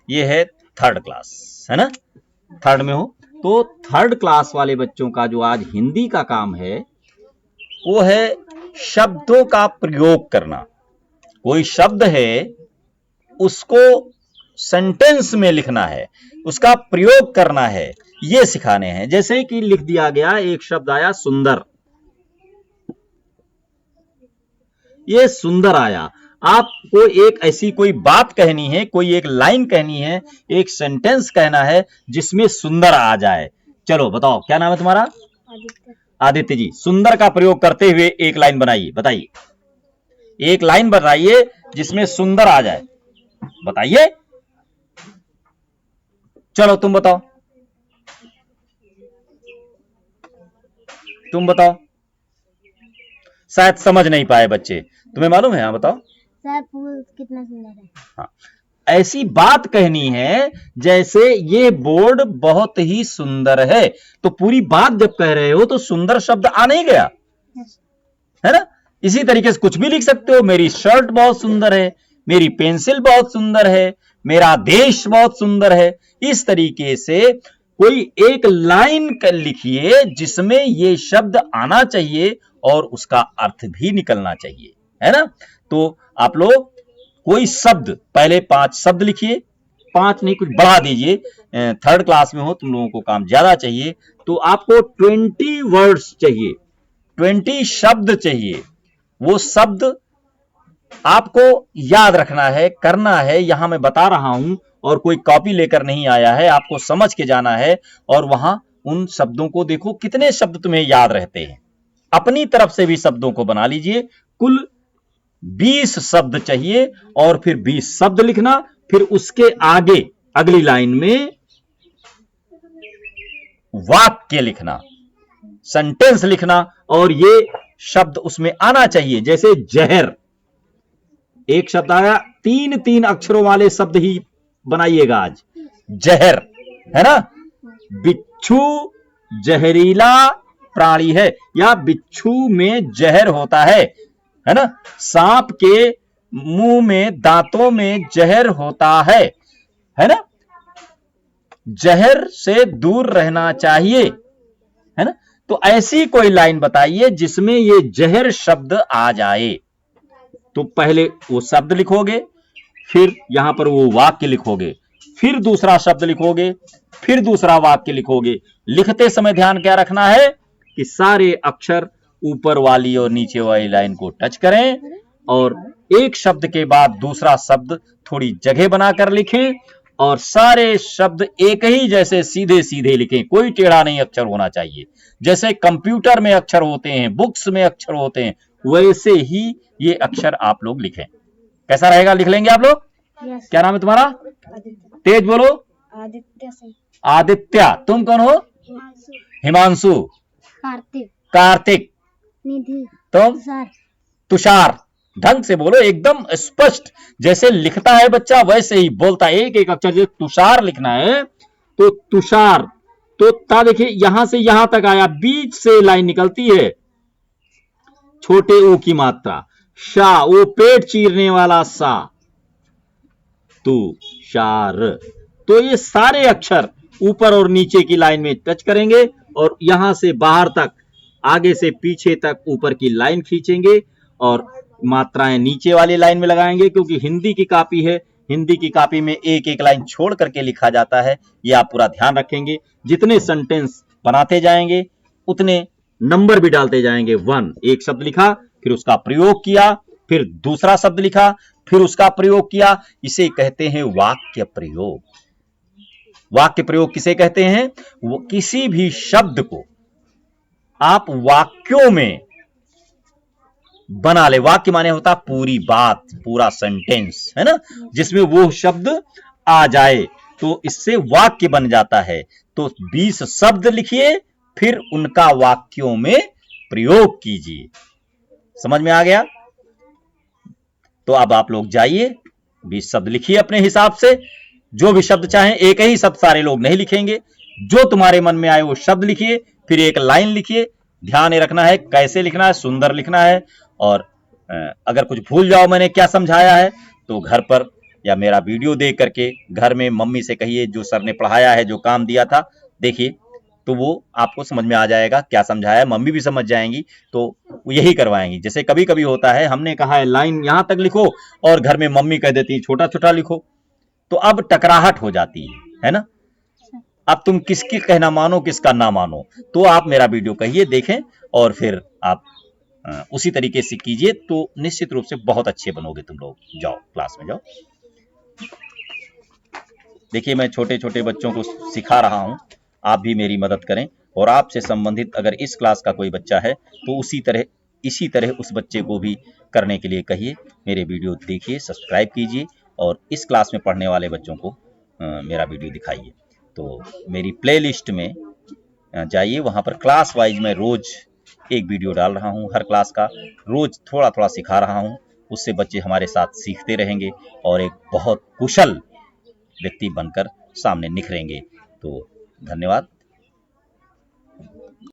ये है third class, है ना, थर्ड में हो। तो थर्ड क्लास वाले बच्चों का जो आज हिंदी का काम है वो है शब्दों का प्रयोग करना। कोई शब्द है उसको सेंटेंस में लिखना है, उसका प्रयोग करना है, ये सिखाने हैं। जैसे कि लिख दिया गया, एक शब्द आया सुंदर, ये सुंदर आया। आपको एक ऐसी कोई बात कहनी है, कोई एक लाइन कहनी है, एक सेंटेंस कहना है जिसमें सुंदर आ जाए। चलो बताओ, क्या नाम है तुम्हारा? आदित्य। आदित्य जी, सुंदर का प्रयोग करते हुए एक लाइन बनाइए, बताइए, एक लाइन बनाइए जिसमें सुंदर आ जाए, बताइए। चलो तुम बताओ, तुम बताओ। शायद समझ नहीं पाए बच्चे, तुम्हें मालूम है? हाँ बताओ। सर फूल कितना सुंदर है। हाँ, ऐसी बात कहनी है जैसे ये बोर्ड बहुत ही सुंदर है। तो पूरी बात जब कह रहे हो तो सुंदर शब्द आ नहीं गया, है ना? इसी तरीके से कुछ भी लिख सकते हो, मेरी शर्ट बहुत सुंदर है, मेरी पेंसिल बहुत सुंदर है, मेरा देश बहुत सुंदर है। इस तरीके से कोई एक लाइन लिखिए जिसमें ये शब्द आना चाहिए और उसका अर्थ भी निकलना चाहिए, है ना? तो आप लोग कोई शब्द, पहले 5 शब्द लिखिए, 5 नहीं कुछ बढ़ा दीजिए, थर्ड क्लास में हो, तुम लोगों को काम ज्यादा चाहिए, तो आपको 20 वर्ड्स चाहिए, 20 शब्द चाहिए। वो शब्द आपको याद रखना है, करना है। यहां मैं बता रहा हूं और कोई कॉपी लेकर नहीं आया है, आपको समझ के जाना है। और वहां उन शब्दों को देखो कितने शब्द तुम्हें याद रहते हैं, अपनी तरफ से भी शब्दों को बना लीजिए। कुल 20 शब्द चाहिए और फिर 20 शब्द लिखना, फिर उसके आगे अगली लाइन में वाक्य लिखना, सेंटेंस लिखना, और ये शब्द उसमें आना चाहिए। जैसे जहर, एक शब्द आया, 3 अक्षरों वाले शब्द ही बनाइएगा आज। जहर, है ना? बिच्छू जहरीला प्राणी है, या बिच्छू में जहर होता है ना? सांप के मुंह में, दांतों में जहर होता है ना? जहर से दूर रहना चाहिए, है ना? तो ऐसी कोई लाइन बताइए जिसमें ये जहर शब्द आ जाए। तो पहले वो शब्द लिखोगे, फिर यहां पर वो वाक्य लिखोगे, फिर दूसरा शब्द लिखोगे, फिर दूसरा वाक्य लिखोगे। लिखते समय ध्यान क्या रखना है कि सारे अक्षर ऊपर वाली और नीचे वाली लाइन को टच करें, और एक शब्द के बाद दूसरा शब्द थोड़ी जगह बनाकर लिखें, और सारे शब्द एक ही जैसे सीधे सीधे लिखें, कोई टेढ़ा नहीं अक्षर होना चाहिए। जैसे कंप्यूटर में अक्षर होते हैं, बुक्स में अक्षर होते हैं, वैसे ही ये अक्षर आप लोग लिखें। कैसा रहेगा? लिख लेंगे आप लोग? यस। क्या नाम है तुम्हारा? तेज बोलो। आदित्य सिंह। आदित्य। तुम कौन हो? हिमांशु। कार्तिक। कार्तिक। निधि। तुम? सर। तुषार। ढंग से बोलो, एकदम स्पष्ट, जैसे लिखता है बच्चा वैसे ही बोलता है। एक एक अक्षर, जैसे तुषार लिखना है तो तुषार, तो ता देखिए यहां से यहां तक आया, बीच से लाइन निकलती है, छोटे ऊ की मात्रा। शा, वो पेट चीरने वाला सा, तुषार। तो ये सारे अक्षर ऊपर और नीचे की लाइन में टच करेंगे, और यहां से बाहर तक, आगे से पीछे तक ऊपर की लाइन खींचेंगे, और मात्राएं नीचे वाली लाइन में लगाएंगे। क्योंकि हिंदी की कॉपी है, हिंदी की कॉपी में एक एक लाइन छोड़ करके लिखा जाता है, ये आप पूरा ध्यान रखेंगे। जितने सेंटेंस बनाते जाएंगे उतने नंबर भी डालते जाएंगे। 1, एक शब्द लिखा, फिर उसका प्रयोग किया, फिर दूसरा शब्द लिखा, फिर उसका प्रयोग किया, इसे कहते हैं वाक्य प्रयोग। वाक्य प्रयोग किसे कहते हैं? वो किसी भी शब्द को आप वाक्यों में बना ले। वाक्य माने होता पूरी बात, पूरा सेंटेंस, है ना, जिसमें वो शब्द आ जाए, तो इससे वाक्य बन जाता है। तो 20 शब्द लिखिए, फिर उनका वाक्यों में प्रयोग कीजिए। समझ में आ गया? तो अब आप लोग जाइए, 20 शब्द लिखिए अपने हिसाब से, जो भी शब्द चाहें। एक ही शब्द सारे लोग नहीं लिखेंगे, जो तुम्हारे मन में आए वो शब्द लिखिए, फिर एक लाइन लिखिए। ध्यान रखना है कैसे लिखना है, सुंदर लिखना है। और अगर कुछ भूल जाओ मैंने क्या समझाया है, तो घर पर या मेरा वीडियो देख करके घर में मम्मी से कहिए जो सर ने पढ़ाया है, जो काम दिया था, देखिए तो वो आपको समझ में आ जाएगा क्या समझाया है, मम्मी भी समझ जाएंगी तो वो यही करवाएंगी। जैसे कभी कभी होता है, हमने कहा है लाइन यहां तक लिखो और घर में मम्मी कह देती है छोटा छोटा लिखो, तो अब टकराहट हो जाती है ना। अब तुम किसकी कहना मानो किसका ना मानो, तो आप मेरा वीडियो कहिए, देखें और फिर आप उसी तरीके से कीजिए, तो निश्चित रूप से बहुत अच्छे बनोगे तुम लोग। जाओ क्लास में जाओ। देखिए मैं छोटे छोटे बच्चों को सिखा रहा हूं, आप भी मेरी मदद करें, और आपसे संबंधित अगर इस क्लास का कोई बच्चा है तो इसी तरह उस बच्चे को भी करने के लिए कहिए। मेरे वीडियो देखिए, सब्सक्राइब कीजिए और इस क्लास में पढ़ने वाले बच्चों को मेरा वीडियो दिखाइए। तो मेरी प्लेलिस्ट में जाइए, वहां पर क्लास वाइज मैं रोज एक वीडियो डाल रहा हूं, हर क्लास का रोज थोड़ा थोड़ा सिखा रहा हूं। उससे बच्चे हमारे साथ सीखते रहेंगे और एक बहुत कुशल व्यक्ति बनकर सामने निखरेंगे। तो धन्यवाद।